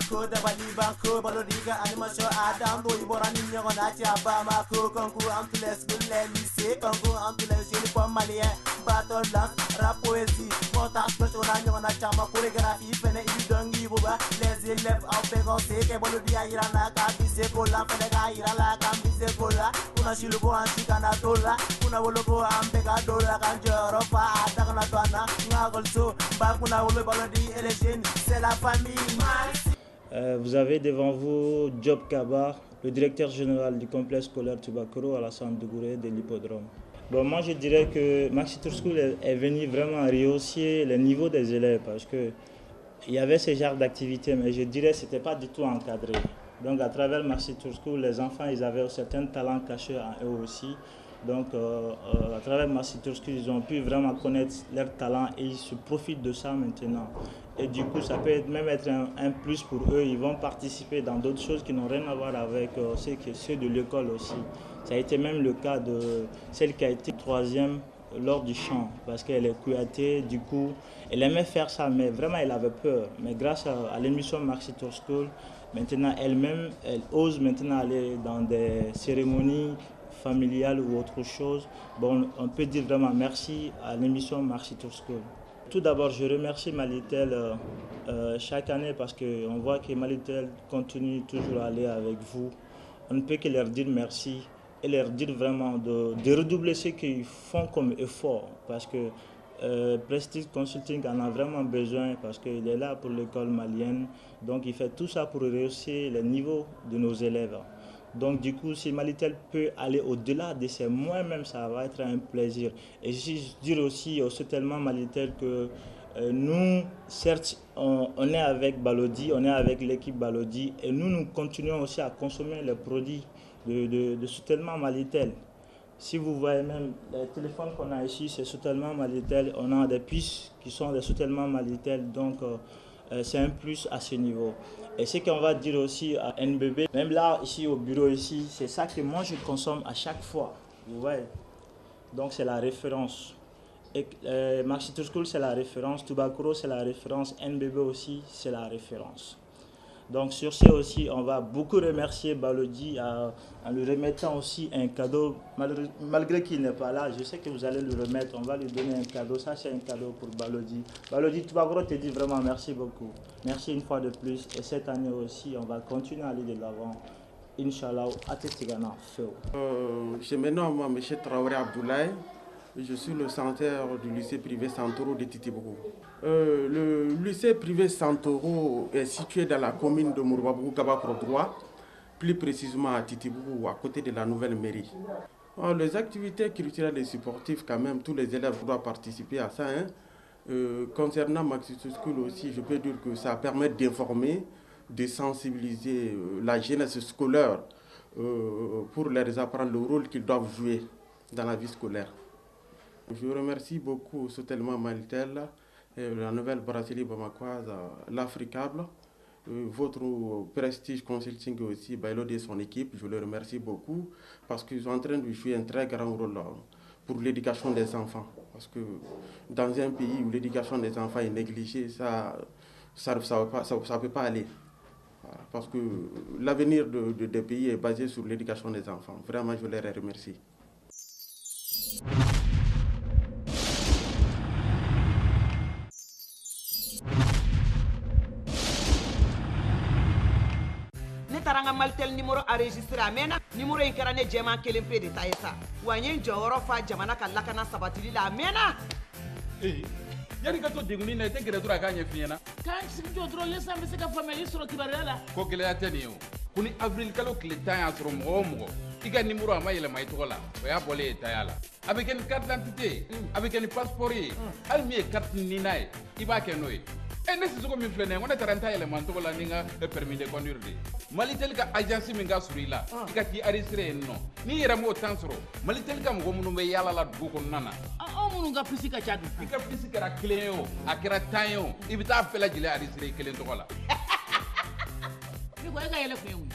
ko da bali banko balodiga animation adam do iborani nyago na ti abama ko konku amtules gulle lycée konku amtules jeli pom malien battle dance rap poésie montage personnel nyago na chama chorégraphie fene idongi buba les élèves en pégonce ke balodia irana ka bise kola fene ga irala ka bise kola una shilugo antikana dola una wologo ambega dola kanjoro fa atakana twana ngagolso bakuna wolo balodi et les jeunes c'est la famille. Vous avez devant vous Diop Kaba, le directeur général du complexe scolaire Tubakoro à la centre de Gouré de l'hippodrome. Bon, moi je dirais que Maxi Tour School est venu vraiment rehausser le niveau des élèves parce que il y avait ce genre d'activité, mais je dirais que ce n'était pas du tout encadré. Donc à travers Maxi Tour School, les enfants ils avaient certains talents cachés en eux aussi. Donc à travers Maxi Tour School, ils ont pu vraiment connaître leurs talents et ils se profitent de ça maintenant. Et du coup, ça peut même être un plus pour eux. Ils vont participer dans d'autres choses qui n'ont rien à voir avec ceux de l'école aussi. Ça a été même le cas de celle qui a été troisième lors du chant, parce qu'elle est cuatée, du coup, elle aimait faire ça, mais vraiment elle avait peur. Mais grâce à l'émission Maxi Tour School, maintenant elle-même, elle ose maintenant aller dans des cérémonies familiales ou autre chose. Bon, on peut dire vraiment merci à l'émission Maxi Tour School. Tout d'abord, je remercie Malitel chaque année parce qu'on voit que Malitel continue toujours à aller avec vous. On ne peut que leur dire merci et leur dire vraiment de redoubler ce qu'ils font comme effort parce que Prestige Consulting en a vraiment besoin parce qu'il est là pour l'école malienne. Donc il fait tout ça pour rehausser le niveau de nos élèves. Donc du coup, si Malitel peut aller au-delà de ces moi-même, ça va être un plaisir. Et je dire aussi au soutènement Malitel que nous, certes, on est avec Balodi, on est avec l'équipe Balodi et nous continuons aussi à consommer les produits de soutènement Malitel. Si vous voyez même les téléphones qu'on a ici, c'est soutènement Malitel. On a des puces qui sont des soutènements Malitel. Donc c'est un plus à ce niveau. Et ce qu'on va dire aussi à NBB, même là, ici au bureau, ici, c'est ça que moi je consomme à chaque fois. Vous voyez. Donc c'est la référence. Et, Maxi Tour School, c'est la référence. Tubakoro, c'est la référence. NBB aussi, c'est la référence. Donc sur ce aussi, on va beaucoup remercier Balodi en lui remettant aussi un cadeau. Malgré qu'il n'est pas là, je sais que vous allez lui remettre, on va lui donner un cadeau. Ça, c'est un cadeau pour Balodi. Balodi, Tubakoro te dit vraiment merci beaucoup. Merci une fois de plus. Et cette année aussi, on va continuer à aller de l'avant. Inch'Allah, Atetigana, Feo. Je me nomme M. Traoré Abdoulaye. Je suis le centre du lycée privé Santoro de Titibougou. Le lycée privé Santoro est situé dans la commune de Mourbabougou, Gabakro droit, plus précisément à Titibougou, à côté de la nouvelle mairie. Les activités culturelles et sportives, quand même, tous les élèves doivent participer à ça. Concernant Maxi Tour School aussi, je peux dire que ça permet d'informer, de sensibiliser la jeunesse scolaire pour leur apprendre le rôle qu'ils doivent jouer dans la vie scolaire. Je remercie beaucoup Sotelma Malitel, la nouvelle brasserie bamakoise, l'Africable, votre Prestige Consulting aussi, Bailod et son équipe. Je les remercie beaucoup parce qu'ils sont en train de jouer un très grand rôle pour l'éducation des enfants. Parce que dans un pays où l'éducation des enfants est négligée, ça ne peut pas aller. Parce que l'avenir des pays est basé sur l'éducation des enfants. Vraiment, je les remercie. Taranga Malitel numéro enregistré amena numéro incarné jema kelen pe de taïsa wanyen jaworo fa jamana kan lakana sabatili la amena yani ka to deguni na te gere dura ka nya fiena kan sigi jodro lesa be se ka fameli soro kibarela ko gele ya tani yo kuni avril kalo kile tan ya soro mo iga numéro ama yele mai tola o ya bole tayala avec une carte d'identité avec un passeport al mi carte ni nay iba ke noy ne si sogo min flene ngone taranta ele man to la ninga permis de conduire de Malitel ka agence min ga surila ika ti arrestre no ni yera mo tansoro Malitel ka mo munu be yala la dugo ko nana o munu ga pisika chadu ika pisika ra cleo akira tayo ibita fela jile arrestre kelen to la ni ko ga yele ko yewu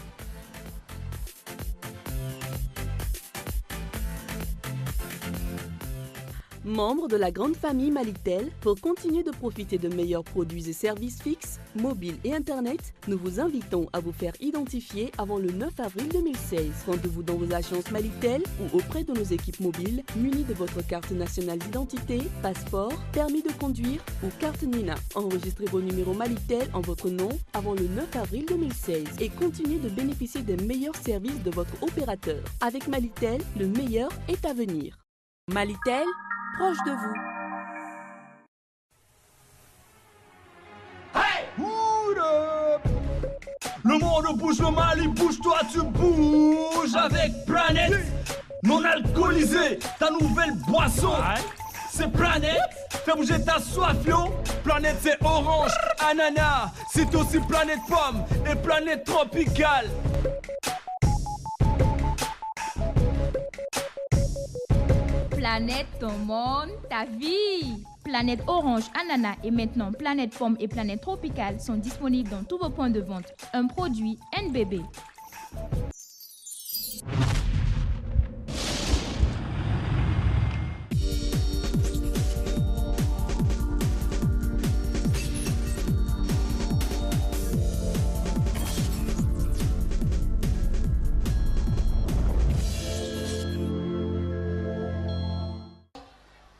Membre de la grande famille Malitel, pour continuer de profiter de meilleurs produits et services fixes, mobiles et Internet, nous vous invitons à vous faire identifier avant le 9 avril 2016. Rendez-vous dans vos agences Malitel ou auprès de nos équipes mobiles munis de votre carte nationale d'identité, passeport, permis de conduire ou carte NINA. Enregistrez vos numéros Malitel en votre nom avant le 9 avril 2016 et continuez de bénéficier des meilleurs services de votre opérateur. Avec Malitel, le meilleur est à venir. Malitel, proche de vous. Hey! Le monde bouge, le Mali bouge, toi tu bouges avec Planète non alcoolisé, ta nouvelle boisson. C'est Planète, fais bouger ta soif yo. Planète c'est orange, ananas, c'est aussi Planète pomme et Planète tropicale. Planète, ton monde, ta vie. Planète Orange, Ananas et maintenant Planète Pomme et Planète Tropicale sont disponibles dans tous vos points de vente. Un produit NBB.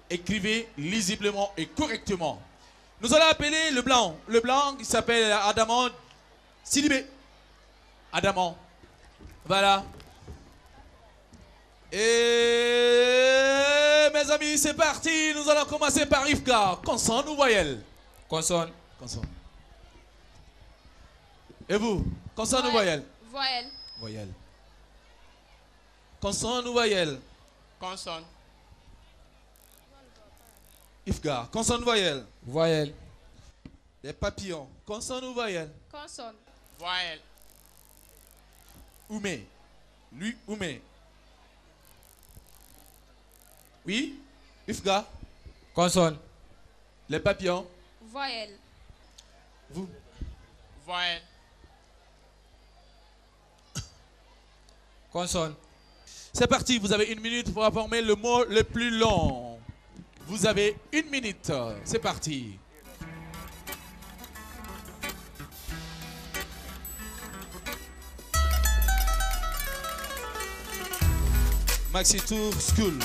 Écrivez lisiblement et correctement. Nous allons appeler le blanc. Le blanc qui s'appelle Adamant Sidibé. Adamant. Voilà. Et mes amis, c'est parti. Nous allons commencer par Ifka. Consonne ou voyelle? Consonne. Consonne. Et vous? Consonne ou voyelle? Voyelle. Voyelle. Consonne ou voyelle? Consonne. Ifgar, consonne voyelle. Voyelle. Les papillons, consonne ou voyelle? Consonne. Voyelle. Oumé. Lui, Oumé. Oui? Ifgar. Consonne. Les papillons. Voyelle. Vous? Voyelle. Consonne. C'est parti, vous avez 1 minute pour former le mot le plus long. Vous avez 1 minute. C'est parti. Maxi Tour School.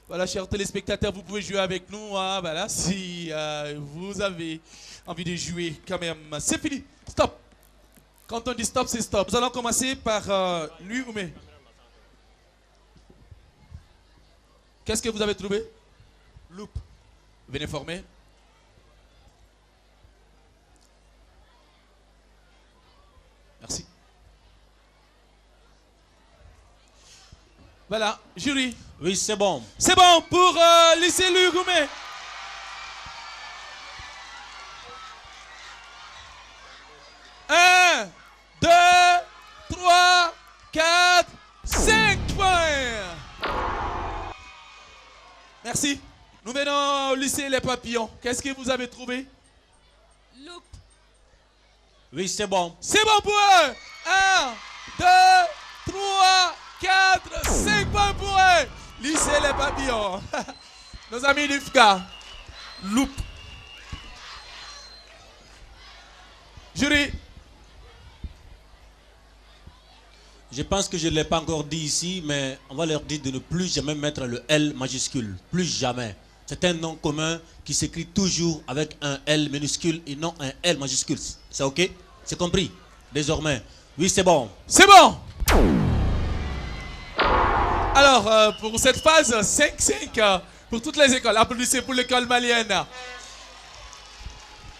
Voilà, chers téléspectateurs, vous pouvez jouer avec nous. Hein, voilà, si vous avez envie de jouer quand même. C'est fini. Stop. Quand on dit stop, c'est stop. Nous allons commencer par lui ou mais. Qu'est-ce que vous avez trouvé? Loop. Venez former. Merci. Voilà, jury. Oui, c'est bon. C'est bon pour lycée Lugoumé. Un, 2, 3, 4, 5 points. Merci. Nous venons au lycée Les Papillons. Qu'est-ce que vous avez trouvé? Loop. Oui, c'est bon. C'est bon pour eux. 1, 2, 3, 4, 5 points pour eux. Lycée Les Papillons. Nos amis d'IFCA. Loop. Jury. Je pense que je ne l'ai pas encore dit ici, mais on va leur dire de ne plus jamais mettre le L majuscule. Plus jamais. C'est un nom commun qui s'écrit toujours avec un L minuscule et non un L majuscule. C'est OK? C'est compris? Désormais. Oui, c'est bon. C'est bon. Alors, pour cette phase 5-5, pour toutes les écoles, applaudissez pour l'école malienne.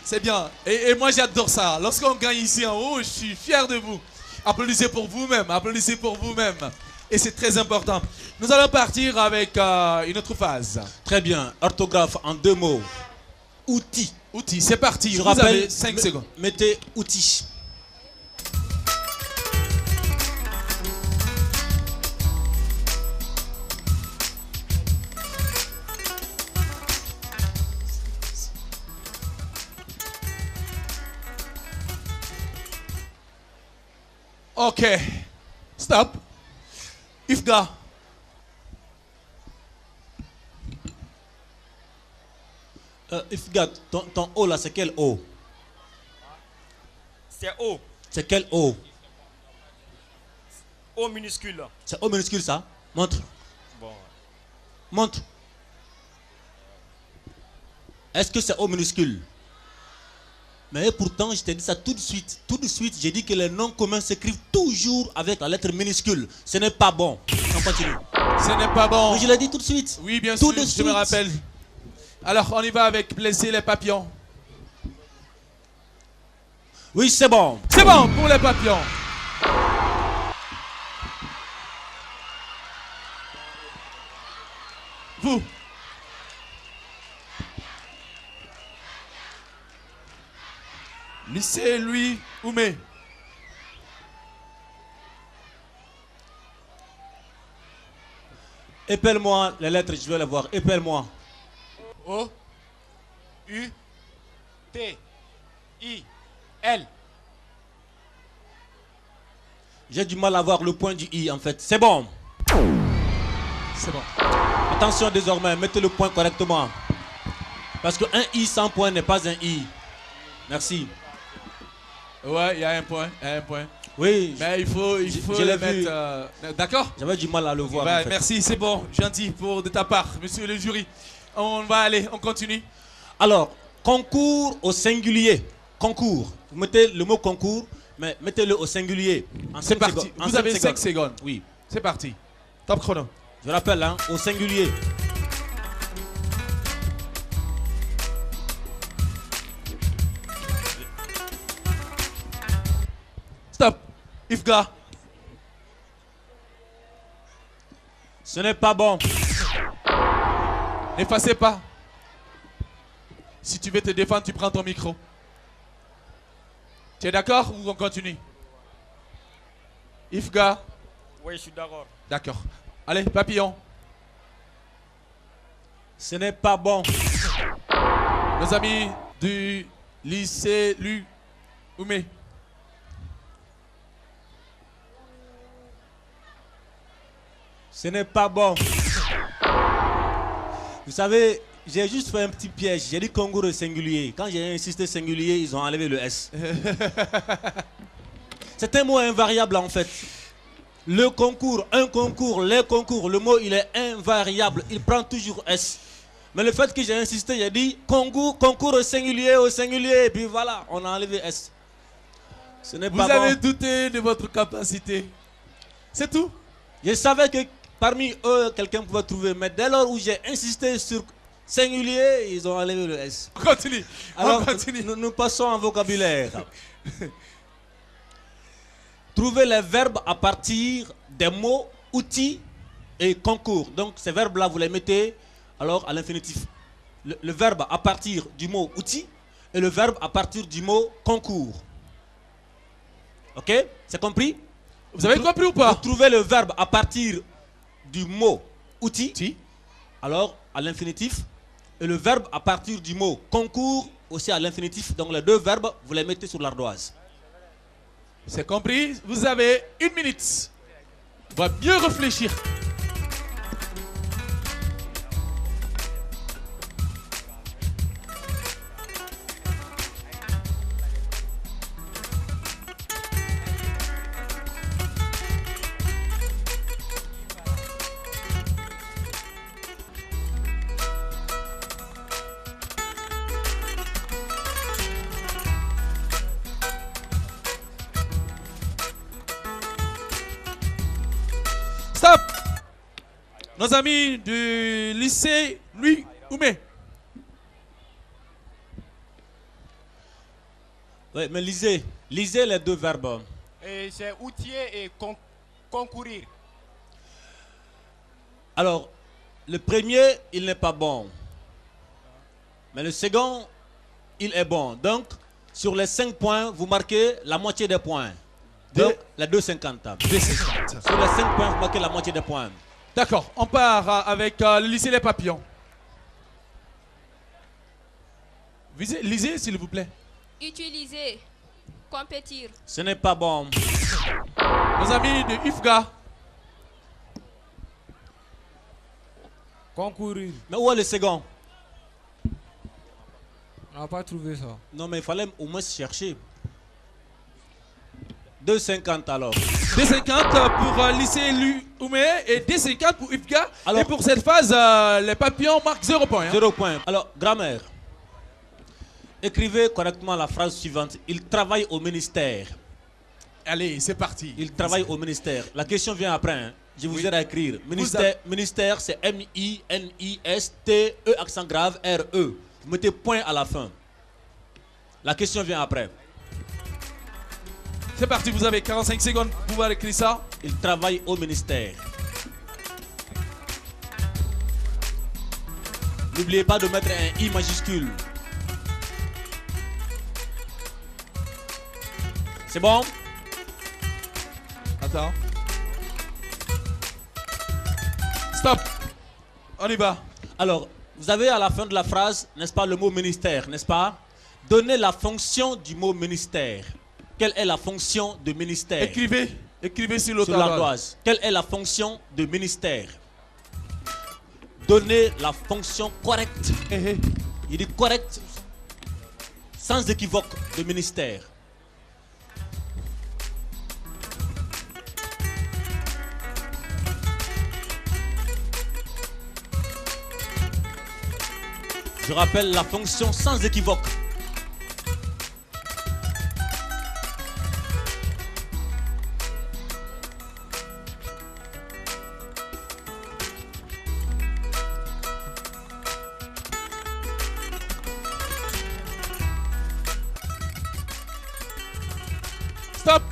C'est bien. Et moi, j'adore ça. Lorsqu'on gagne ici en haut, je suis fier de vous. Applaudissez pour vous-même. Applaudissez pour vous-même. Et c'est très important. Nous allons partir avec une autre phase. Très bien. Orthographe en 2 mots. Outil. Outil, c'est parti. Je vous rappelle, avez 5 secondes. Mettez outil. Ok. Stop. Ifga. Ifga, ton O là, c'est quel O? C'est O. C'est quel O? O minuscule. C'est O minuscule ça? Montre. Bon. Montre. Est-ce que c'est O minuscule? Mais pourtant, je t'ai dit ça tout de suite. Tout de suite, j'ai dit que les noms communs s'écrivent toujours avec la lettre minuscule. Ce n'est pas bon. On continue. Ce n'est pas bon. Mais je l'ai dit tout de suite. Oui, bien tout sûr, de je suite. me rappelle. Alors, on y va avec blesser les papillons. Oui, c'est bon. C'est bon pour les papillons. Vous. Lycée Louis Oumé. Épelle-moi les lettres, je veux les voir. Épelle-moi. O. U. T. I. L. J'ai du mal à voir le point du I en fait. C'est bon. C'est bon. Attention désormais, mettez le point correctement. Parce qu'un I sans point n'est pas un I. Merci. Ouais, il y a un point. Il y a un point. Oui. Mais il faut je le l'ai vu. mettre. D'accord? J'avais du mal à le voir. Ouais, en fait. merci, c'est bon. Gentil de ta part, monsieur le jury. On va aller, on continue. Alors, concours au singulier. Concours. Vous mettez le mot concours, mais mettez-le au singulier. C'est parti. Vous avez 5 secondes. Oui. C'est parti. Top chrono. Je rappelle, hein, au singulier. Stop. Ifga. Ce n'est pas bon. N'effacez pas. Si tu veux te défendre, tu prends ton micro. Tu es d'accord ou on continue? Ifga. Oui, je suis d'accord. D'accord. Allez, papillon. Ce n'est pas bon. Nos amis du lycée Lu Oumé. Ce n'est pas bon. Vous savez, j'ai juste fait un petit piège. J'ai dit concours au singulier. Quand j'ai insisté singulier, ils ont enlevé le S. C'est un mot invariable en fait. Le concours, un concours, les concours, le mot il est invariable. Il prend toujours S. Mais le fait que j'ai insisté, j'ai dit concours au singulier, et puis voilà, on a enlevé S. Ce n'est pas bon. Vous avez douté de votre capacité. C'est tout. Je savais que parmi eux, quelqu'un pouvait trouver. Mais dès lors où j'ai insisté sur singulier, ils ont enlevé le S. On continue. Alors, on continue. Nous passons en vocabulaire. Trouver les verbes à partir des mots outils et concours. Donc ces verbes-là, vous les mettez alors à l'infinitif. Le verbe à partir du mot outil et le verbe à partir du mot concours. Ok? C'est compris? Vous avez compris ou pas? Vous trouvez le verbe à partir du mot outil, alors à l'infinitif, et le verbe à partir du mot concours aussi à l'infinitif. Donc les deux verbes, vous les mettez sur l'ardoise. C'est compris? Vous avez 1 minute. On va bien réfléchir. Stop! Nos amis du lycée Louis Oumé. Oui, mais lisez. Lisez les deux verbes. Et c'est outiller et concourir. Alors, le premier, il n'est pas bon. Mais le second, il est bon. Donc, sur les 5 points, vous marquez la moitié des points. Donc, les 2,50. 2,50. Sur les 5 points, vous marquez la moitié des points. D'accord, on part avec le lycée Les Papillons. Lisez, s'il vous plaît. Utiliser. Compétir. Ce n'est pas bon. Nos amis de UFGA. Concourir. Mais où est le second? On n'a pas trouvé ça. Non, mais il fallait au moins chercher. 2,50 alors. 2,50 pour lycée Oumé et 2,50 pour UFGA. Alors, et pour cette phase, les papillons marquent 0 point. 0 point. Alors, grammaire. Écrivez correctement la phrase suivante. Il travaille au ministère. Allez, c'est parti. Il travaille au ministère. La question vient après. Hein. Je vous aide à écrire. Ministère, c'est M-I-N-I-S-T-E, accent grave, R-E. Vous mettez point à la fin. La question vient après. C'est parti, vous avez 45 secondes pour pouvoir écrire ça. Il travaille au ministère. N'oubliez pas de mettre un I majuscule. C'est bon? Attends. Stop. On y va. Alors, vous avez à la fin de la phrase, n'est-ce pas, le mot ministère, n'est-ce pas? Donnez la fonction du mot ministère. Quelle est la fonction de ministère? Écrivez sur l'ardoise. Quelle est la fonction de ministère? Donnez la fonction correcte. Il dit correcte, sans équivoque, de ministère. Je rappelle la fonction sans équivoque. Stop.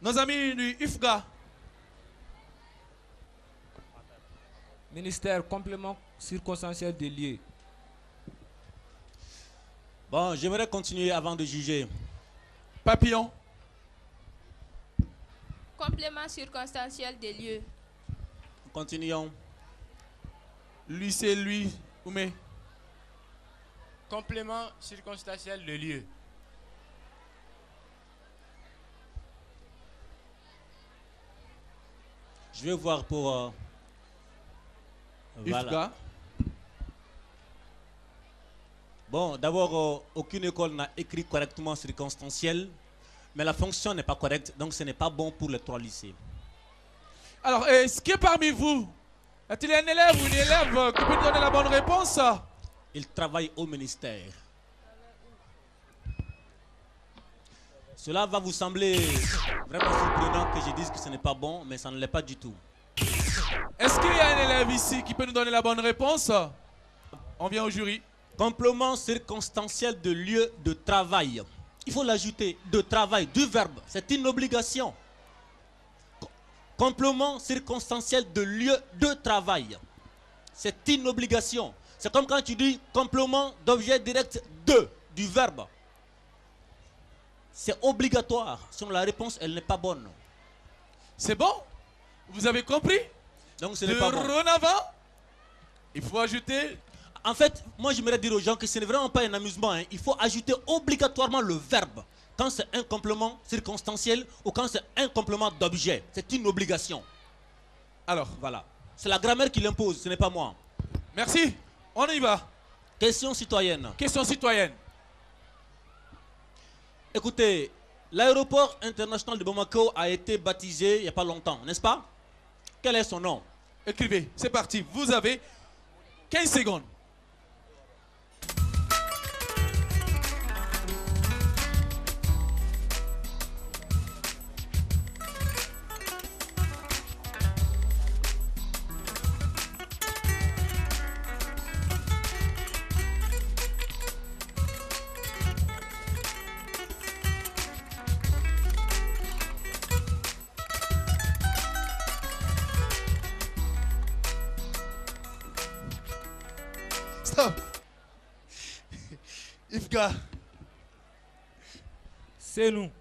Nos amis du UFGA. Ministère, complément circonstanciel des lieux. Bon, j'aimerais continuer avant de juger. Papillon. Complément circonstanciel des lieux. Continuons. Lycée Oumé. Complément circonstanciel de lieu. Je vais voir pour... voilà. Bon, d'abord, aucune école n'a écrit correctement circonstanciel, mais la fonction n'est pas correcte, donc ce n'est pas bon pour les 3 lycées. Alors, est-ce que parmi vous, a-t-il un élève ou une élève qui peut nous donner la bonne réponse? Il travaille au ministère. Cela va vous sembler vraiment surprenant que je dise que ce n'est pas bon, mais ça ne l'est pas du tout. Est-ce qu'il y a un élève ici qui peut nous donner la bonne réponse? On vient au jury. Complément circonstanciel de lieu de travail. Il faut l'ajouter, de travail, du verbe. C'est une obligation. Complément circonstanciel de lieu de travail. C'est une obligation. C'est comme quand tu dis complément d'objet direct de, du verbe. C'est obligatoire. Sinon la réponse, elle n'est pas bonne. C'est bon? Vous avez compris? Donc ce n'est pas bon. Avant, il faut ajouter... En fait, moi j'aimerais dire aux gens que ce n'est vraiment pas un amusement. Hein. Il faut ajouter obligatoirement le verbe quand c'est un complément circonstanciel ou quand c'est un complément d'objet. C'est une obligation. Alors, voilà. C'est la grammaire qui l'impose, ce n'est pas moi. Merci. On y va. Question citoyenne. Question citoyenne. Écoutez, l'aéroport international de Bamako a été baptisé il n'y a pas longtemps, n'est-ce pas? Quel est son nom? Écrivez, c'est parti. Vous avez 15 secondes. Stop. Ifga. C'est nous.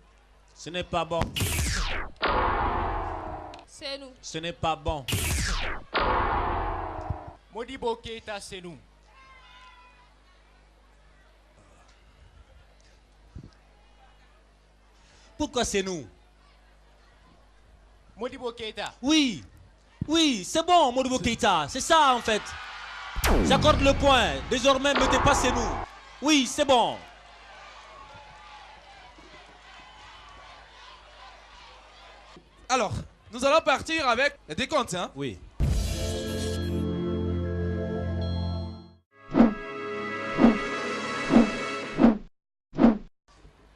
Ce n'est pas bon. C'est nous. Ce n'est pas bon. Modibo Keita, c'est nous. Pourquoi c'est nous? Modibo Keita. Oui. Oui, c'est bon, Modibo Keita. C'est ça, en fait. J'accorde le point. Désormais, me dépassez nous. Oui, c'est bon. Alors, nous allons partir avec les décomptes, hein? Oui.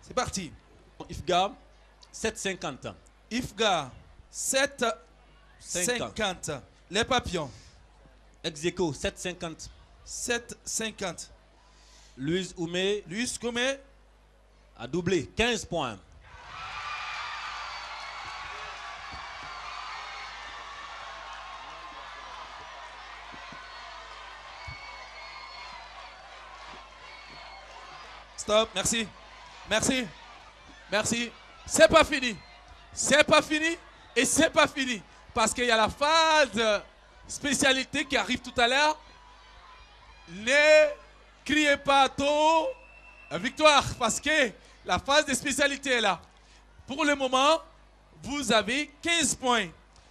C'est parti. Ifga, 7,50. Ifga, 7,50. Les papillons. Execo, 7,50. 7,50. Louise Oumé. Louise Oumé a doublé, 15 points. Stop, merci. Merci. Merci. C'est pas fini. C'est pas fini et c'est pas fini. Parce qu'il y a la phase spécialité qui arrive tout à l'heure. Ne criez pas tôt victoire parce que la phase de spécialité est là. Pour le moment, vous avez 15 points.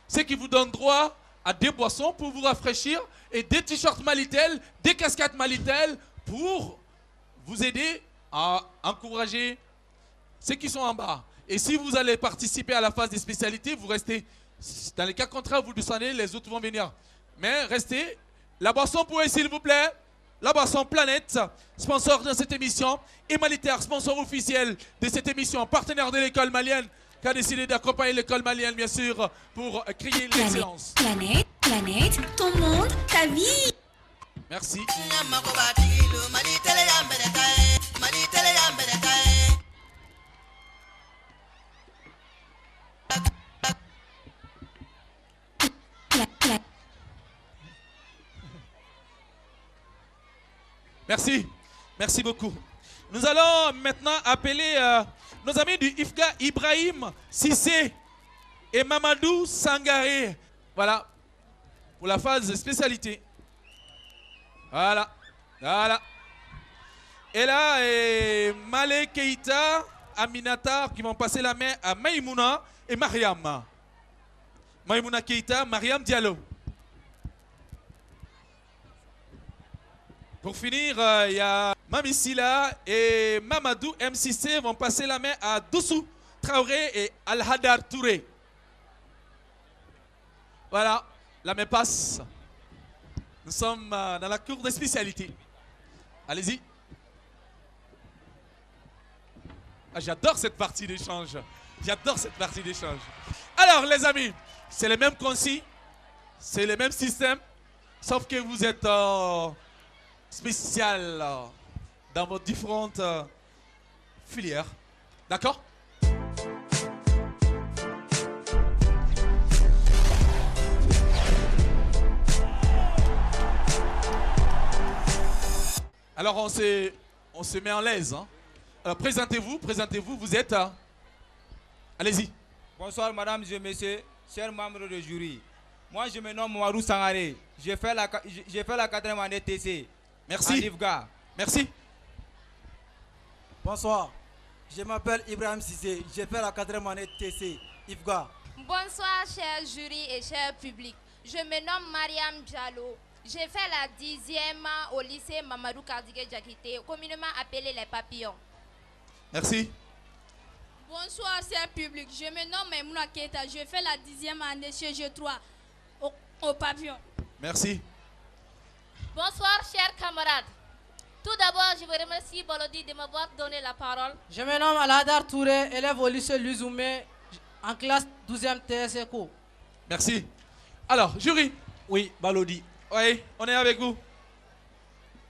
Ce qui vous donne droit à 2 boissons pour vous rafraîchir et 2 t-shirts Malitel, 2 casquettes Malitel pour vous aider à encourager ceux qui sont en bas. Et si vous allez participer à la phase des spécialités, vous restez. Dans les cas contraires, vous descendez, les autres vont venir. Mais restez. La boisson pour eux, s'il vous plaît. La boisson Planète, sponsor de cette émission. Et Malitaire, sponsor officiel de cette émission. Partenaire de l'école malienne, qui a décidé d'accompagner l'école malienne, bien sûr, pour créer l'excellence. Planète, planète, ton monde, ta vie. Merci. Merci. Merci beaucoup. Nous allons maintenant appeler nos amis du IFGA, Ibrahim Sissé et Mamadou Sangaré. Voilà. Pour la phase spécialité. Voilà. Voilà. Et là, Malé Keita, Aminata qui vont passer la main à Maïmouna et Mariam. Maïmouna Keita, Mariam Diallo. Pour finir, il y a Mami Silla et Mamadou MCC vont passer la main à Doussou Traoré et Al-Hadar Touré. Voilà, la main passe. Nous sommes dans la cour de spécialité. Allez-y. Ah, j'adore cette partie d'échange. J'adore cette partie d'échange. Alors, les amis, c'est les mêmes consignes, c'est le même système, sauf que vous êtes spécial dans vos différentes filières. D'accord? Alors on se met en l'aise. Hein? Alors présentez-vous, vous êtes... Allez-y. Bonsoir madame et messieurs, chers membres du jury. Moi je me nomme Mouarou Sangaré. J'ai fait la 4e année TC. Merci. Merci. Bonsoir. Je m'appelle Ibrahim Sissé. J'ai fait la 4e année TC. IFGA. Bonsoir, chers jurys et chers publics. Je me nomme Mariam Diallo. J'ai fait la 10e au lycée Mamadou Kardigué Diakité, communément appelé les papillons. Merci. Bonsoir, chers publics. Je me nomme Maïmouna Keita. Je fais la 10e année chez G3 au papillon. Merci. Bonsoir, chers camarades. Tout d'abord, je vous remercie, Bolodi, de m'avoir donné la parole. Je me nomme Al-Hadar Touré, élève au lycée Luzoumé, en classe 12e TSECO. Merci. Alors, jury. Oui, Balodi. Oui, on est avec vous.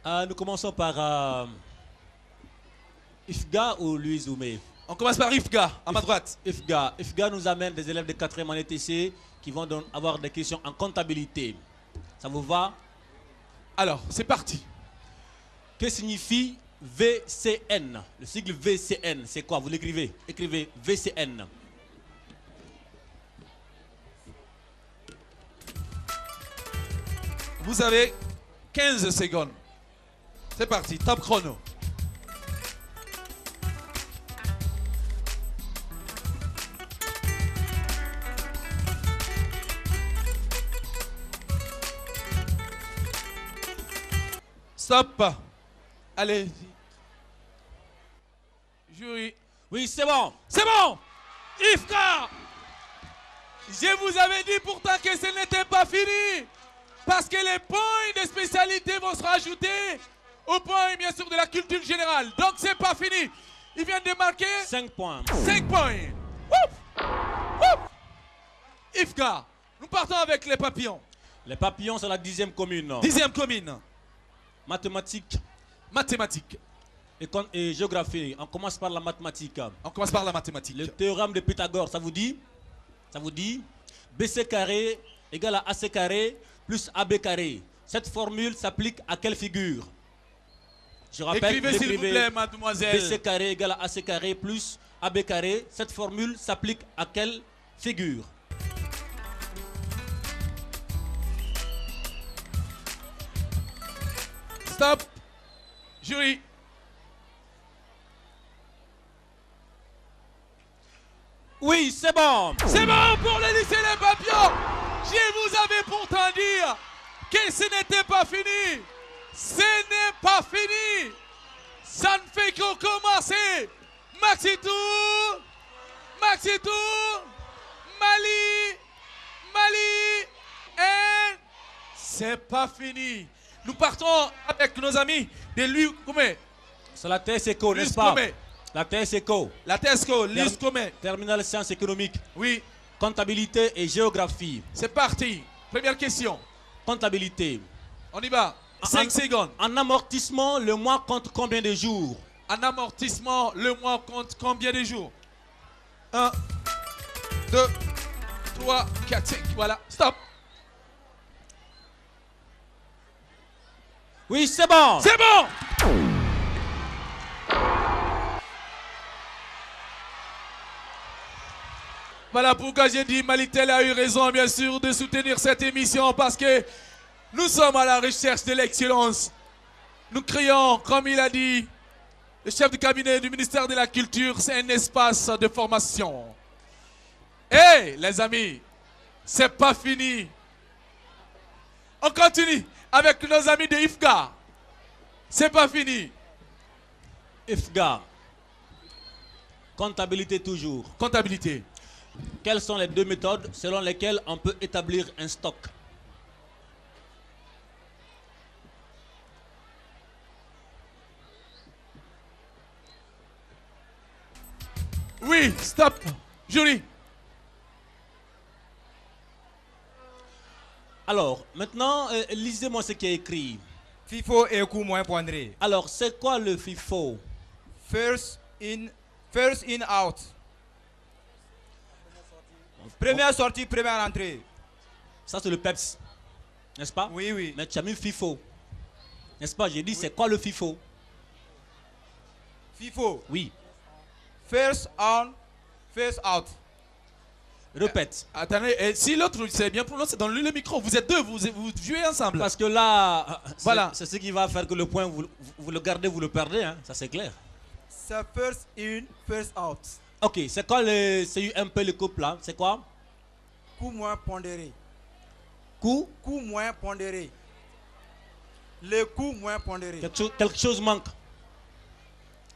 Nous commençons par IFGA ou Louise Oumé? On commence par IFGA, à ma droite. IFGA. IFGA nous amène des élèves de 4e année TC qui vont avoir des questions en comptabilité. Ça vous va? Alors, c'est parti. Que signifie VCN? Le sigle VCN, c'est quoi? Vous l'écrivez. Écrivez VCN. Vous avez 15 secondes. C'est parti, top chrono. Stop. Allez. Jury. Oui, c'est bon. C'est bon. Ifka. Je vous avais dit pourtant que ce n'était pas fini. Parce que les points de spécialité vont se rajouter aux points, bien sûr, de la culture générale. Donc, c'est pas fini. Il vient de marquer 5 points. 5 points. Wouf. Wouf. Ifka, nous partons avec les papillons. Les papillons, c'est la 10e commune. 10e commune. Mathématiques. Mathématiques. Et géographie. On commence par la mathématique. On commence par la mathématique. Le théorème de Pythagore, ça vous dit? Ça vous dit? BC carré égale à AC carré plus AB carré. Cette formule s'applique à quelle figure? Je rappelle, écrivez s'il vous plaît, mademoiselle. BC carré égale à AC carré plus AB carré. Cette formule s'applique à quelle figure? Stop. Jury. Oui, c'est bon. C'est bon pour le lycée Les Papillons. Je vous avais pourtant dit que ce n'était pas fini. Ce n'est pas fini. Ça ne fait que commencer. Maxi Tour. Maxi Tour. Mali. Mali. Et c'est pas fini. Nous partons avec nos amis de l'UCOME. C'est la TSECO, n'est-ce pas? La TSECO. La TSECO, l'UCOME. Terminale sciences économiques. Oui. Comptabilité et géographie. C'est parti. Première question. Comptabilité. On y va. 5 secondes. En amortissement, le mois compte combien de jours? En amortissement, le mois compte combien de jours? 1, 2, 3, 4, 5. Voilà. Stop. Oui, c'est bon. C'est bon. Voilà pourquoi j'ai dit Malitel a eu raison, bien sûr, de soutenir cette émission parce que nous sommes à la recherche de l'excellence. Nous créons, comme il a dit, le chef de cabinet du ministère de la Culture, c'est un espace de formation. Hey, les amis, c'est pas fini. On continue avec nos amis de IFGA. C'est pas fini. IFGA. Comptabilité toujours. Comptabilité. Quelles sont les deux méthodes selon lesquelles on peut établir un stock? Oui, stop. Jury. Alors, maintenant, lisez-moi ce qui est écrit. FIFO et coût moins pondéré. Alors, c'est quoi le FIFO? First in, out. Première sortie, première entrée. Ça, c'est le PEPS. N'est-ce pas? Oui, oui. Mais tu as mis FIFO. N'est-ce pas? J'ai dit, c'est quoi le FIFO? FIFO. Oui. First on, first out. Répète. Attendez, si l'autre sait bien prononcer, donne-lui le micro. Vous êtes deux, vous jouez ensemble. Parce que là, voilà. C'est ce qui va faire que le point, vous le gardez, vous le perdez. Hein? Ça, c'est clair. C'est first in, first out. Ok, c'est quoi c'est un peu le couple là? C'est quoi? Coût moins pondéré. Coût? Coût moins pondéré. Le coût moins pondéré. Quelque chose manque.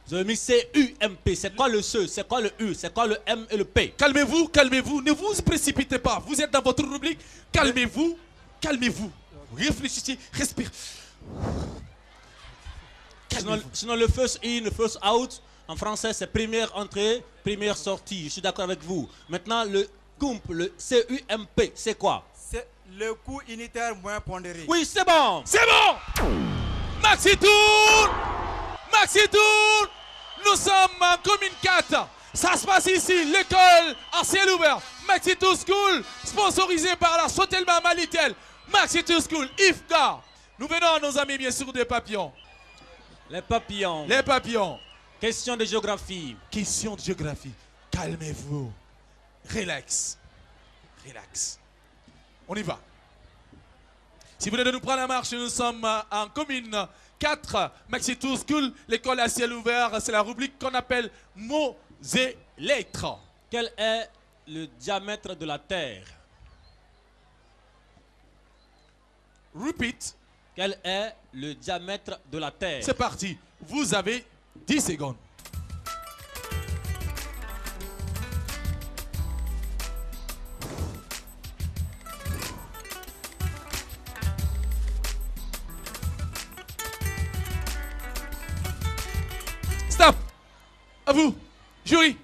Vous avez mis CUMP. C'est quoi le CE? C'est quoi le U? C'est quoi le M et le P? Calmez-vous, calmez-vous. Ne vous précipitez pas. Vous êtes dans votre rubrique. Calmez-vous, calmez-vous. Réfléchissez, respirez. Sinon, le first in, le first out, en français, c'est première entrée, première sortie. Je suis d'accord avec vous. Maintenant, le CUMP, le CUMP, c'est quoi? C'est le coût unitaire moins pondéré. Oui, c'est bon. C'est bon. Maxi Tour. Maxi Tour. Nous sommes en commune 4. Ça se passe ici, l'école à ciel ouvert. Maxi Tour School, sponsorisé par la Sotelma Malitel. Maxi Tour School, IFGA. Nous venons à nos amis, bien sûr, des papillons. Les papillons. Les papillons. Question de géographie. Question de géographie. Calmez-vous. Relax. Relax. On y va. Si vous venez de nous prendre la marche, nous sommes en commune 4, Maxi Tour School, l'école à ciel ouvert. C'est la rubrique qu'on appelle mots et lettres. Quel est le diamètre de la Terre? Repeat. Quel est le diamètre de la Terre? C'est parti. Vous avez 10 secondes. Stop. À vous, jury.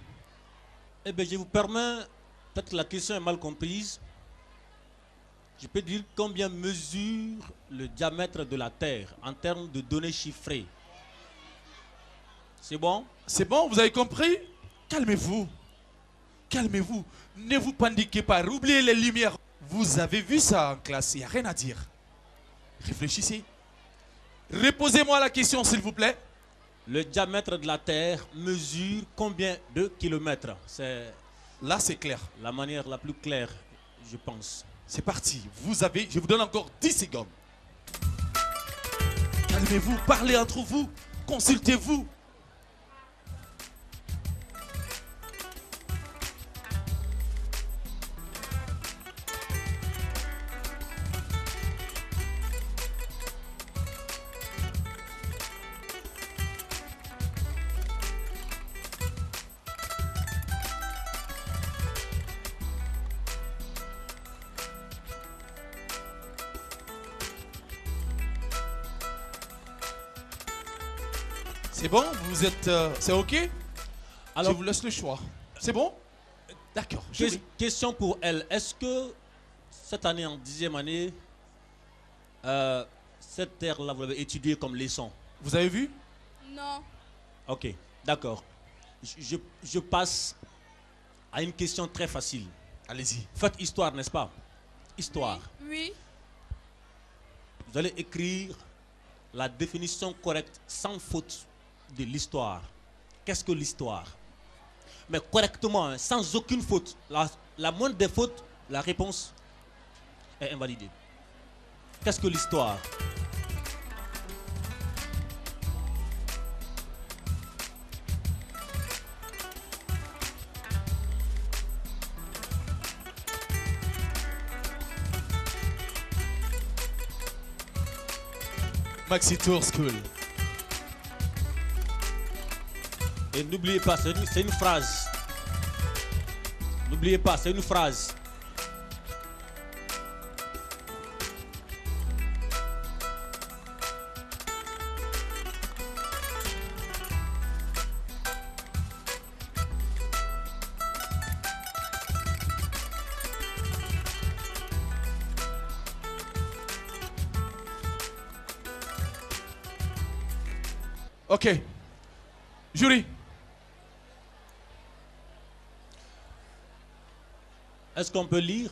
Eh bien, je vous permets, peut-être que la question est mal comprise. Je peux dire combien mesure le diamètre de la Terre en termes de données chiffrées. C'est bon? C'est bon, vous avez compris? Calmez-vous. Calmez-vous. Ne vous paniquez pas. Oubliez les lumières. Vous avez vu ça en classe, il n'y a rien à dire. Réfléchissez. Reposez-moi la question, s'il vous plaît. Le diamètre de la Terre mesure combien de kilomètres? Là, c'est clair. La manière la plus claire, je pense. C'est parti. Je vous donne encore 10 secondes. Calmez-vous, parlez entre vous, consultez-vous. C'est bon? Vous êtes... c'est OK? Alors, je vous laisse le choix. C'est bon? D'accord. Question pour elle. Est-ce que cette année, en 10e année, cette terre-là, vous l'avez étudiée comme leçon? Vous avez vu? Non. Ok, d'accord. Je passe à une question très facile. Allez-y. Faites histoire, n'est-ce pas? Histoire. Oui. Vous allez écrire la définition correcte, sans faute, de l'histoire. Qu'est-ce que l'histoire? Mais correctement, hein, sans aucune faute. La moindre des fautes, la réponse est invalidée. Qu'est-ce que l'histoire? Maxi Tour School. Et n'oubliez pas, c'est une phrase. N'oubliez pas, c'est une phrase. OK. Jury. Est-ce qu'on peut lire?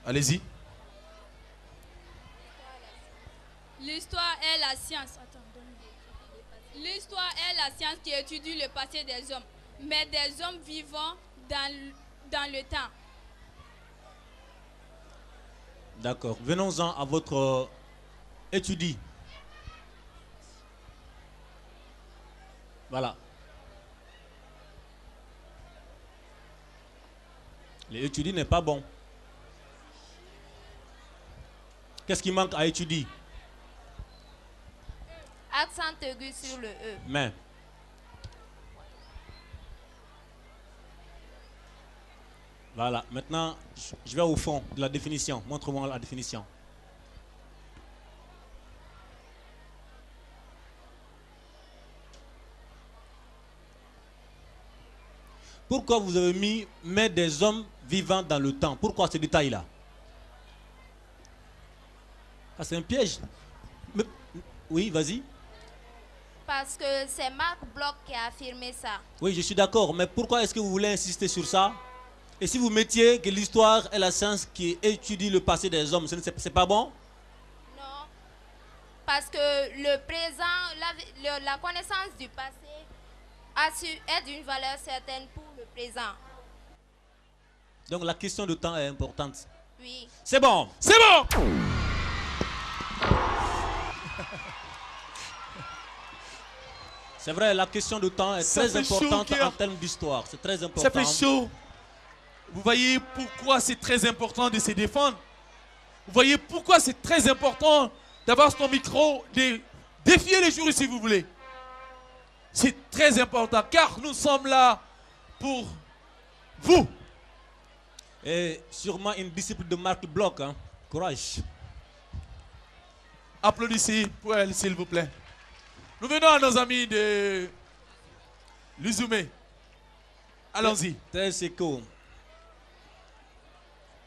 Allez-y. L'histoire est la science. L'histoire est la science qui étudie le passé des hommes, mais des hommes vivant dans le temps. D'accord. Venons-en à votre étudie. Voilà. L'étudie n'est pas bon. Qu'est-ce qui manque à étudier? Accent aigu sur le E. Mais. Voilà. Maintenant, je vais au fond de la définition. Montre-moi la définition. Pourquoi vous avez mis « mais des hommes vivant dans le temps » ? Pourquoi ce détail-là? Ah, c'est un piège. Mais, oui, vas-y. Parce que c'est Marc Bloch qui a affirmé ça. Oui, je suis d'accord. Mais pourquoi est-ce que vous voulez insister sur ça? Et si vous mettiez que l'histoire est la science qui étudie le passé des hommes, c'est pas bon? Non. parce que le présent, la connaissance du passé est d'une valeur certaine pour le présent. Donc la question de temps est importante. Oui. C'est bon. C'est bon. C'est vrai, la question de temps est très importante en termes d'histoire. C'est très important. Ça fait chaud. Vous voyez pourquoi c'est très important de se défendre. Vous voyez pourquoi c'est très important d'avoir son micro, de défier les jurys si vous voulez. C'est très important car nous sommes là pour vous. Et sûrement une disciple de Marc Bloch. Hein. Courage. Applaudissez pour elle, s'il vous plaît. Nous venons à nos amis de l'Uzoumé. Allons-y. TSECO.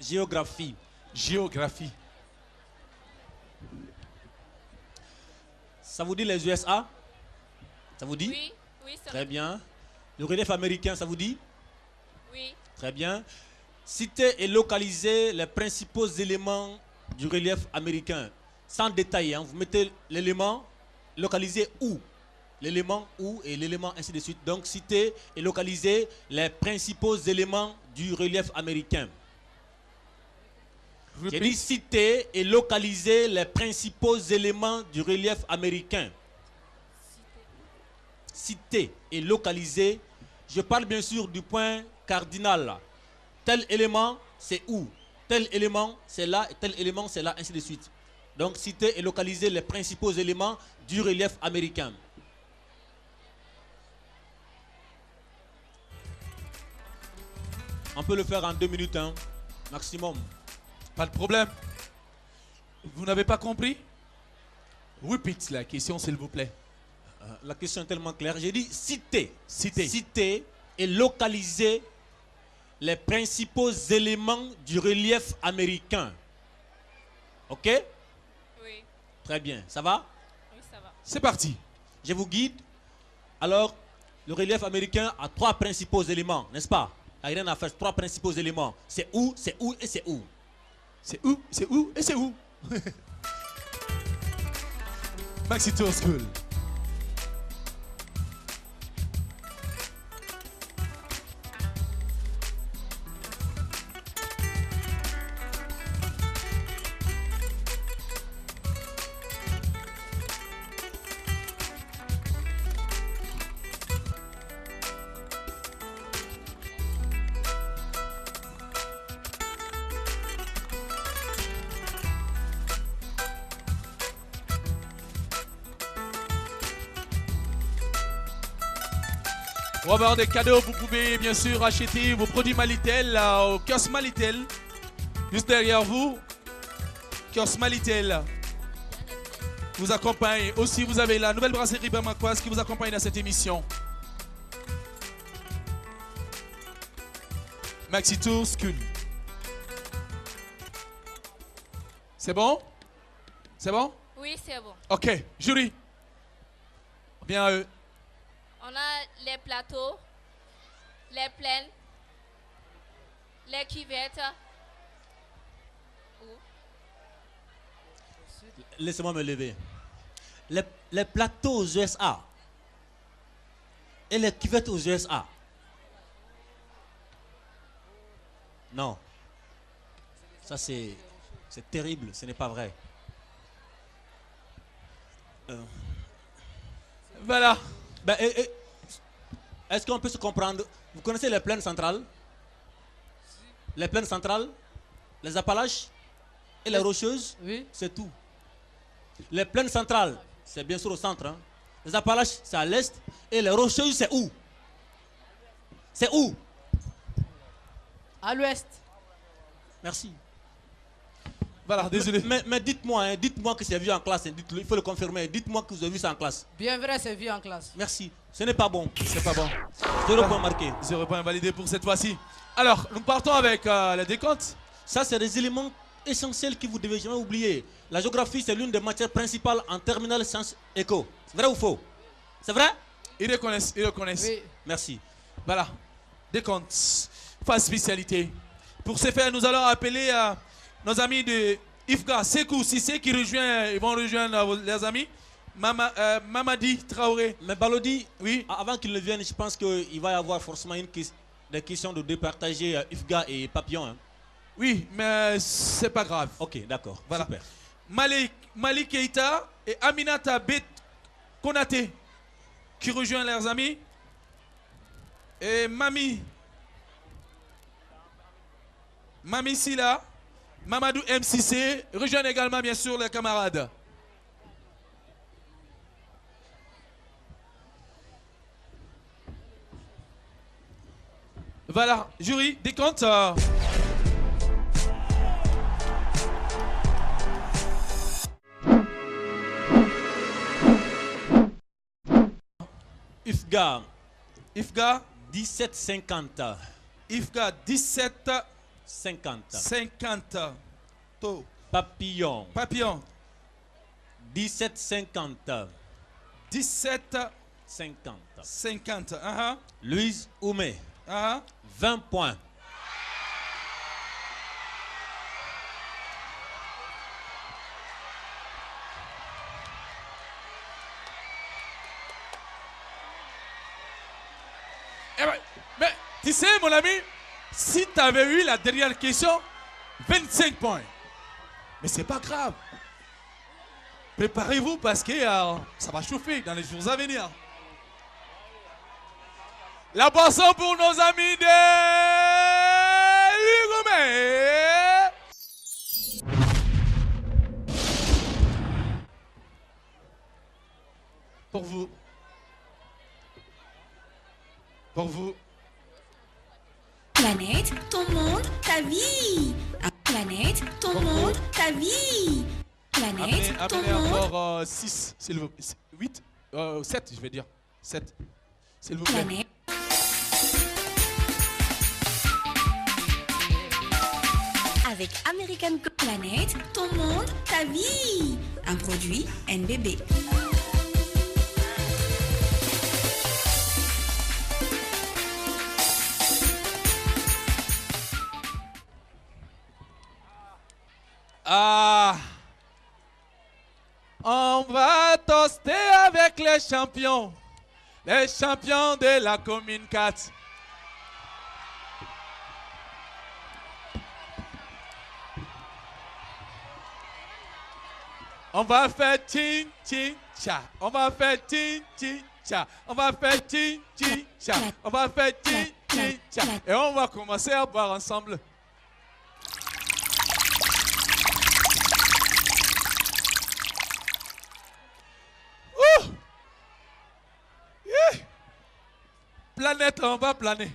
Géographie. Géographie. Ça vous dit les USA? Ça vous dit? Oui, oui. Ça Très bien. Le relief américain, ça vous dit? Oui. Très bien. Citez et localisez les principaux éléments du relief américain. Sans détail, hein. Vous mettez l'élément, localisez où? L'élément où et l'élément ainsi de suite. Donc citez et localisez les principaux éléments du relief américain. J'ai dit citer et localiser les principaux éléments du relief américain. Citer et localiser. Je parle bien sûr du point cardinal. Tel élément, c'est où? Tel élément, c'est là. Tel élément, c'est là, ainsi de suite. Donc citer et localiser les principaux éléments du relief américain. On peut le faire en 2 minutes, hein, maximum. Pas de problème. Vous n'avez pas compris? Repeat la question, s'il vous plaît. La question est tellement claire. J'ai dit citer. Citer. Citer et localiser les principaux éléments du relief américain. Ok? Oui. Très bien. Ça va? Oui, ça va. C'est parti. Je vous guide. Alors, le relief américain a 3 principaux éléments, n'est-ce pas? Il n'y a rien à faire. 3 principaux éléments. C'est où, c'est où et c'est où. C'est où, c'est où et c'est où. Maxi Tour School. On va avoir des cadeaux, vous pouvez bien sûr acheter vos produits Malitel au kiosque Malitel. Juste derrière vous, kiosque Malitel vous accompagne. Aussi, vous avez la nouvelle brasserie bamakoise qui vous accompagne dans cette émission. Maxi Tour School. C'est bon? C'est bon? Oui, c'est bon. Ok, jury. Bien à eux. On a les plateaux, les plaines, les cuvettes. Laissez-moi me lever. Les plateaux aux USA et les cuvettes aux USA. Non. Ça c'est terrible, ce n'est pas vrai. Voilà. Ben, est-ce qu'on peut se comprendre? Vous connaissez les plaines centrales? Les plaines centrales, les Appalaches et les Rocheuses? Oui. C'est tout. Les plaines centrales, c'est bien sûr au centre. Hein. Les Appalaches, c'est à l'est. Et les Rocheuses, c'est où? C'est où? À l'ouest. Merci. Voilà, désolé. Mais dites-moi, hein, dites-moi que c'est vu en classe. Hein, il faut le confirmer. Dites-moi que vous avez vu ça en classe. Bien vrai, c'est vu en classe. Merci. Ce n'est pas bon. C'est pas bon. 0 point marqué. 0 point validé pour cette fois-ci. Alors, nous partons avec le décompte. Ça, c'est des éléments essentiels que vous ne devez jamais oublier. La géographie, c'est l'une des matières principales en terminale sciences éco. C'est vrai ou faux? C'est vrai? Ils reconnaissent, ils reconnaissent. Oui. Merci. Voilà. Décompte. Phase spécialité. Pour ce faire, nous allons appeler nos amis de Ifga, Sekou Sissé qui rejoint, ils vont rejoindre les amis. Mamadi Traoré. Mais Balodi, oui. Avant qu'il ne vienne, je pense qu'il va y avoir forcément des questions de départager Ifga et Papillon. Hein. Oui, mais c'est pas grave. Ok, d'accord. Voilà. Super. Malik Keita et Aminata Bet Konaté qui rejoint leurs amis. Et Mami Silla, Mamadou MCC rejoignent également bien sûr les camarades. Voilà, jury, décompte. Ifga 17,50. 17,50. Ifga 17,50. Papillon 17,50. 17,50. Louise Oumé 20 points. Mais tu sais, mon ami, si tu avais eu la dernière question, 25 points. Mais c'est pas grave. Préparez-vous parce que ça va chauffer dans les jours à venir. La boisson pour nos amis de Ligomé. Pour vous. Pour vous. Planète, ton monde, ta vie. Planète, ton monde, ta vie. Planète, ton amenez monde. encore 6, s'il vous plaît. 8, 7, je vais dire. 7, s'il vous plaît. Planète. Avec American Planète, ton monde, ta vie. Un produit NBB. On va toaster avec les champions de la commune 4. On va faire tchin tchin cha. On va faire tchin tchin cha. On va faire tchin tchin cha. On va faire tchin tchin cha. Et on va commencer à boire ensemble. Planète, on va planer.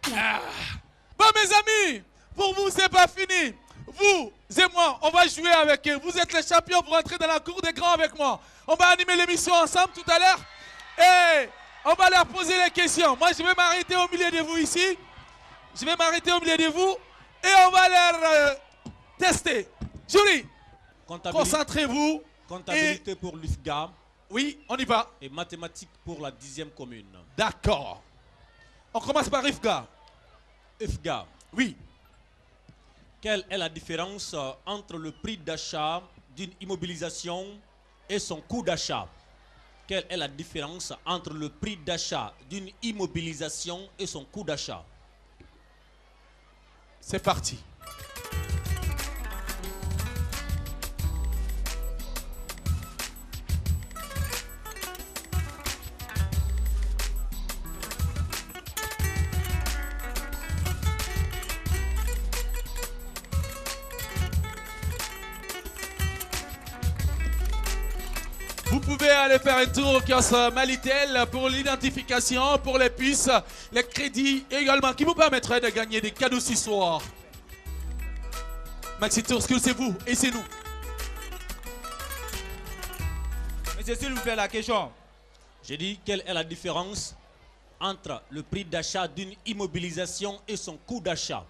Bon, mes amis, pour vous, c'est pas fini. Vous et moi, on va jouer avec eux. Vous êtes les champions pour entrer dans la cour des grands avec moi. On va animer l'émission ensemble tout à l'heure. Et on va leur poser les questions. Moi, je vais m'arrêter au milieu de vous ici. Je vais m'arrêter au milieu de vous. Et on va leur tester. Jury, concentrez-vous. Comptabilité pour l'UFGA. Oui, on y va. Et mathématiques pour la 10e commune. D'accord. On commence par IFGA. IFGA. Oui. Quelle est la différence entre le prix d'achat d'une immobilisation et son coût d'achat? Quelle est la différence entre le prix d'achat d'une immobilisation et son coût d'achat? C'est parti. Vous pouvez aller faire un tour au kiosque Malitel pour l'identification, pour les puces, les crédits également, qui vous permettraient de gagner des cadeaux ce soir. Maxi Tour School, c'est vous et c'est nous. Monsieur, s'il vous plaît, la question. J'ai dit, quelle est la différence entre le prix d'achat d'une immobilisation et son coût d'achat?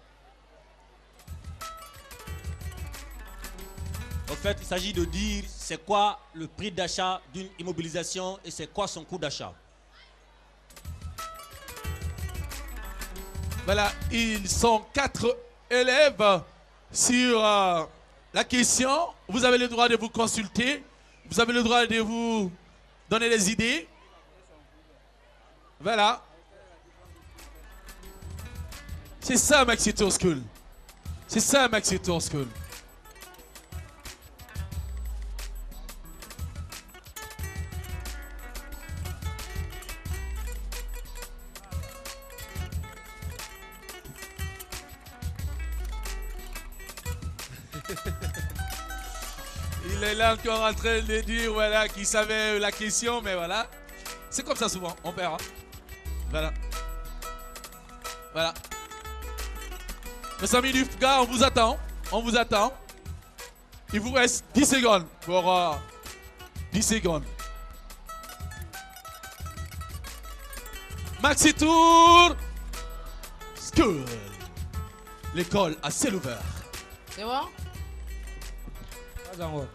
En fait, il s'agit de dire c'est quoi le prix d'achat d'une immobilisation et c'est quoi son coût d'achat. Voilà, ils sont 4 élèves sur La question, vous avez le droit de vous consulter, vous avez le droit de vous donner des idées. Voilà. C'est ça Maxi Tour School. C'est ça Maxi Tour School. Il est là encore en train de dire voilà, qu'il savait la question, mais voilà. C'est comme ça souvent, on perd. Hein? Voilà. Voilà. Mes amis du FGA, on vous attend. On vous attend. Il vous reste 10 secondes pour 10 secondes. Maxi Tour School. L'école à ciel ouvert. C'est bon? Pas encore.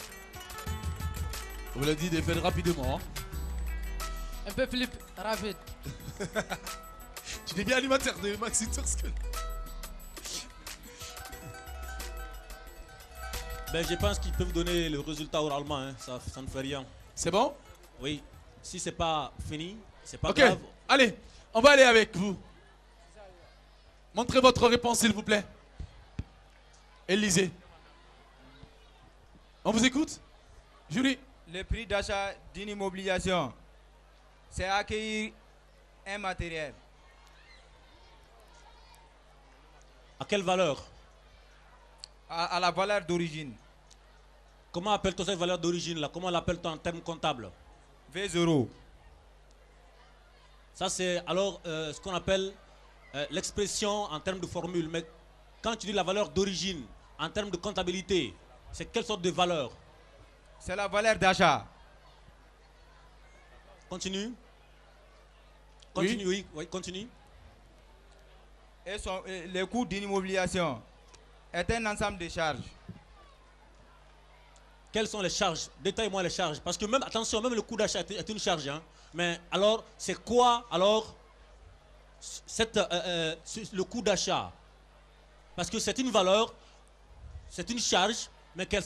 On vous l'a dit de faire rapidement. Hein? Un peu flip, rapide. Tu deviens animateur de Maxi Tour School. Ben, je pense qu'ils peuvent donner le résultat oralement, hein. Ça ne fait rien. C'est bon? Oui. Si c'est pas fini, c'est pas ok, grave. Allez, on va aller avec vous. Montrez votre réponse, s'il vous plaît. Élisée. On vous écoute? Julie. Le prix d'achat d'une immobilisation, c'est accueillir un matériel. À quelle valeur? À la valeur d'origine. Comment appelle-t-on cette valeur d'origine là? Comment l'appelle-t-on en termes comptables? 20 euros. Ça c'est alors ce qu'on appelle l'expression en termes de formule. Mais quand tu dis la valeur d'origine en termes de comptabilité, c'est quelle sorte de valeur? C'est la valeur d'achat. Continue. Continue, oui, oui continue. Et le coût d'une immobilisation est un ensemble de charges. Quelles sont les charges? Détaille-moi les charges. Parce que même, attention, même le coût d'achat est une charge. Hein. Mais alors, c'est quoi alors le coût d'achat? Parce que c'est une valeur, c'est une charge, mais quel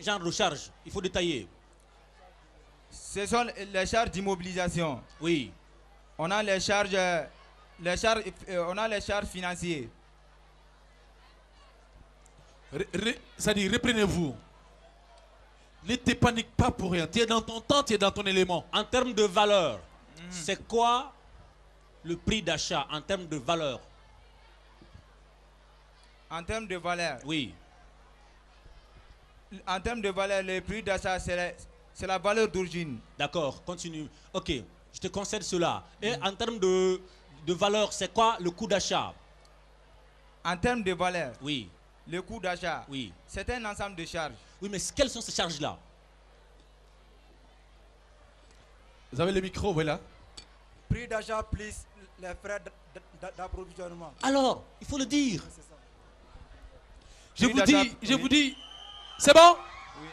genre de charge? Il faut détailler. Ce sont les charges d'immobilisation. Oui. On a les charges financières. Ça dit, reprenez-vous. Ne te panique pas pour rien. Tu es dans ton temps, tu es dans ton élément. En termes de valeur, c'est quoi le prix d'achat en termes de valeur? En termes de valeur? Oui. En termes de valeur, le prix d'achat, c'est la valeur d'origine. D'accord, continue. Ok, je te concède cela. Et en termes de valeur, c'est quoi le coût d'achat? En termes de valeur? Oui. Le coût d'achat? Oui. C'est un ensemble de charges. Oui, mais quelles sont ces charges-là? Vous avez le micro, voilà. Prix d'achat plus les frais d'approvisionnement. Alors, il faut le dire. Je vous dis, c'est bon? Oui.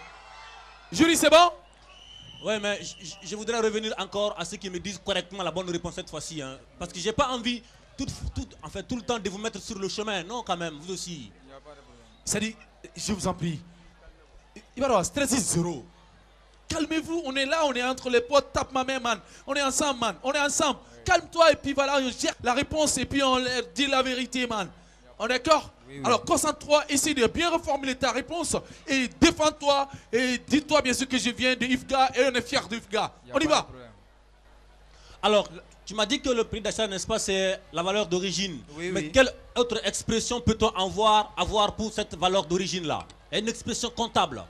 Julie, c'est bon? Oui, mais je voudrais revenir encore à ceux qui me disent correctement la bonne réponse cette fois-ci. Hein, parce que j'ai pas envie tout le temps de vous mettre sur le chemin. Non, quand même, vous aussi. Ça dit, je vous en prie. Il va y avoir stress 0. Calmez-vous, on est là, on est entre les potes, tape ma main, man. On est ensemble, man. On est ensemble. Calme-toi et puis voilà, on gère la réponse et puis on leur dit la vérité, man. On est d'accord? Oui. Alors concentre-toi, essaie de bien reformuler ta réponse et défends-toi et dis-toi bien sûr que je viens de IFGA et on est fiers de IFGA. On y va. Alors, tu m'as dit que le prix d'achat, n'est-ce pas, c'est la valeur d'origine. Oui, mais quelle autre expression peut-on avoir pour cette valeur d'origine-là? Une expression comptable.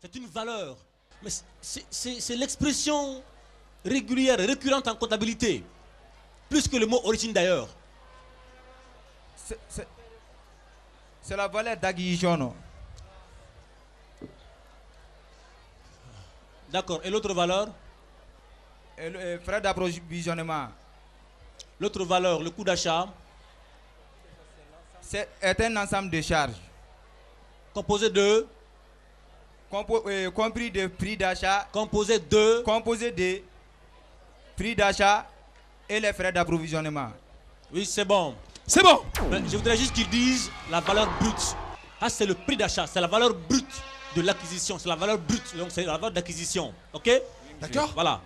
C'est une valeur. Mais c'est l'expression régulière, récurrente en comptabilité. Plus que le mot origine d'ailleurs. C'est la valeur d'acquisition. D'accord. Et l'autre valeur? Et le frais d'approvisionnement. L'autre valeur, le coût d'achat? C'est un ensemble de charges. Composé de? Compris de prix d'achat. Composé de? Composé de prix d'achat et les frais d'approvisionnement. Oui, c'est bon. C'est bon. Mais je voudrais juste qu'ils disent la valeur brute. Ça, c'est le prix d'achat. C'est la valeur brute de l'acquisition. C'est la valeur brute. Donc, c'est la valeur d'acquisition. OK? D'accord. Voilà.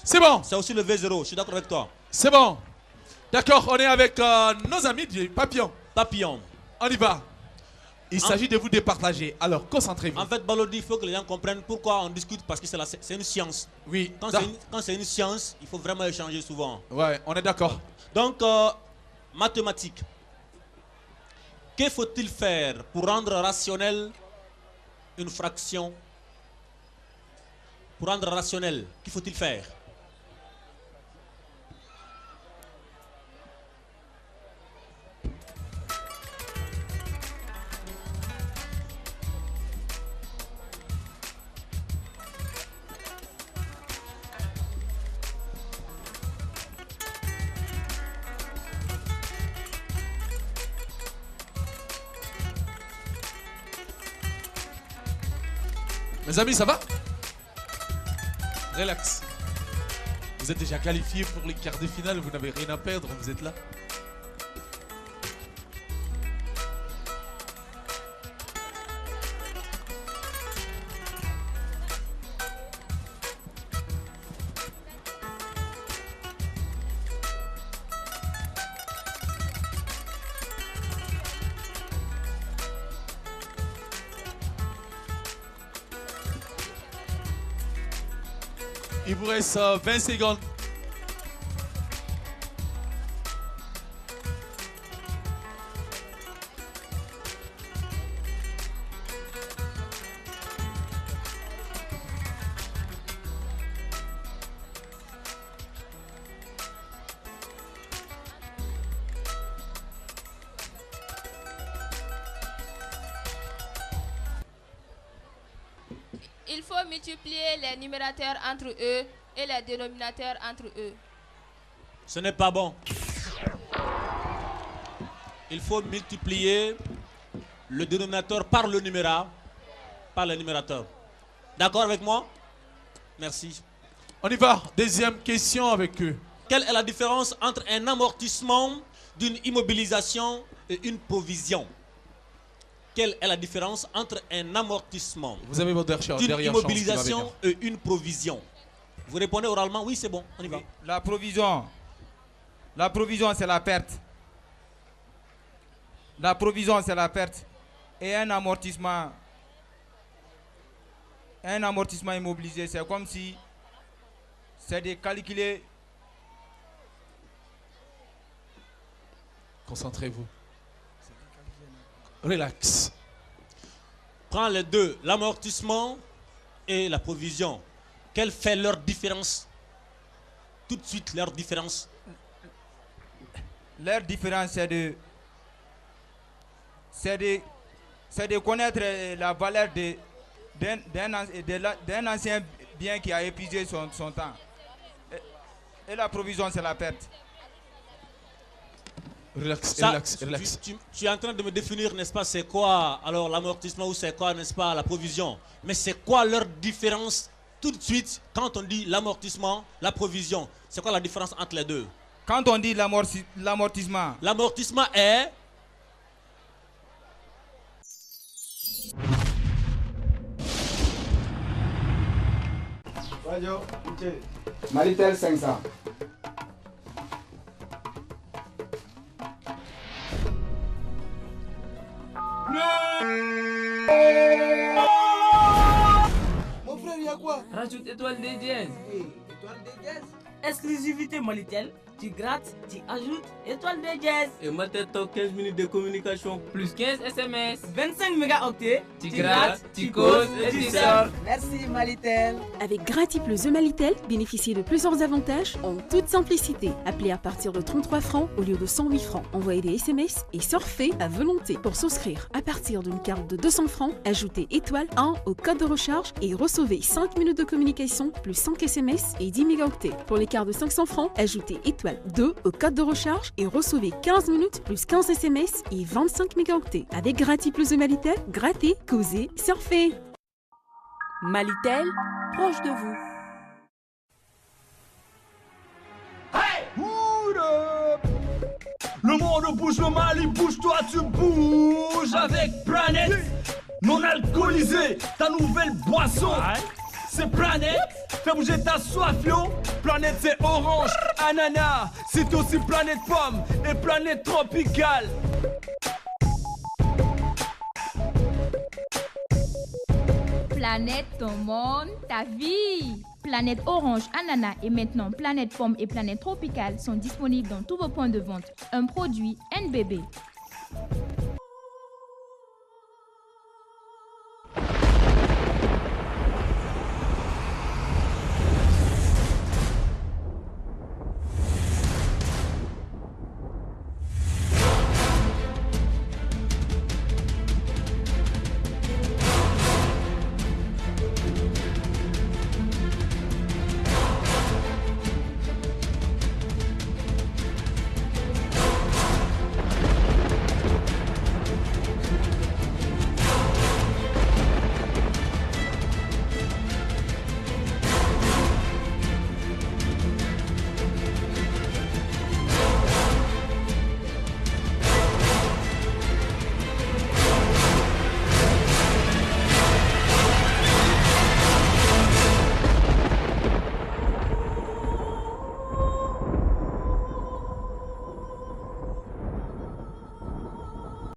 C'est bon. C'est aussi le V0. Je suis d'accord avec toi. C'est bon. D'accord, on est avec nos amis du Papillon. Papillon. On y va. Il s'agit de vous départager. Alors, concentrez-vous. En fait, Balodi, il faut que les gens comprennent pourquoi on discute, parce que c'est une science. Oui. Quand c'est une science, il faut vraiment échanger souvent. Ouais, on est d'accord. Donc, mathématiques. Que faut-il faire pour rendre rationnelle une fraction? Pour rendre rationnel, qu'il faut-il faire? Mes amis, ça va? Relax. Vous êtes déjà qualifiés pour les quarts de finale, vous n'avez rien à perdre, vous êtes là. Il vous reste 20 secondes. Il faut multiplier les numérateurs entre eux et les dénominateurs entre eux. Ce n'est pas bon. Il faut multiplier le dénominateur par le numérateur. Par le numérateur. D'accord avec moi? Merci. On y va. Deuxième question avec eux. Quelle est la différence entre un amortissement d'une immobilisation et une provision? Quelle est la différence entre un amortissement d'une immobilisation et une provision? Vous répondez oralement, oui, c'est bon, on y va. La provision, c'est la perte. La provision, c'est la perte. Et un amortissement immobilisé, c'est comme si c'est de calculer. Concentrez-vous. Relax. Prends les deux, l'amortissement et la provision. Quelle fait leur différence? Tout de suite, leur différence. Leur différence, c'est de connaître la valeur d'un ancien bien qui a épuisé son temps. Et la provision, c'est la perte. Relax, Ça, relax. Tu es en train de me définir, n'est-ce pas, c'est quoi alors l'amortissement ou c'est quoi, n'est-ce pas, la provision? Mais c'est quoi leur différence tout de suite quand on dit l'amortissement, la provision? C'est quoi la différence entre les deux? Quand on dit l'amortissement. L'amortissement est... Maritel 500. Mon frère, il y a quoi? Rajoute étoile des dièses. Étoile des dièses? Exclusivité Malitel. Tu grattes, tu ajoutes étoile des dièses. Et maintenant 15 minutes de communication plus 15 SMS. 25 mégaoctets. Tu grattes, tu causes et tu sors. Merci Malitel. Avec Gratiplus The Malitel, bénéficiez de plusieurs avantages en toute simplicité. Appelez à partir de 33 francs au lieu de 108 francs. Envoyez des SMS et surfez à volonté. Pour souscrire à partir d'une carte de 200 francs, ajoutez étoile 1 au code de recharge et recevez 5 minutes de communication plus 5 SMS et 10 mégaoctets. Pour les cartes de 500 francs, ajoutez étoile 2 au code de recharge et recevez 15 minutes plus 15 SMS et 25 mégaoctets. Avec Gratiplus The Malitel, grattez, causez, surfez. Malitel, proche de vous. Le monde bouge, le Mali bouge, toi tu bouges avec Planète. Non alcoolisé, ta nouvelle boisson. C'est Planète, fais bouger ta soif yo. Planète c'est orange, ananas. C'est aussi Planète pomme et Planète tropicale. Planète, ton monde, ta vie. Planète Orange, Ananas et maintenant Planète Pomme et Planète Tropicale sont disponibles dans tous vos points de vente. Un produit NBB.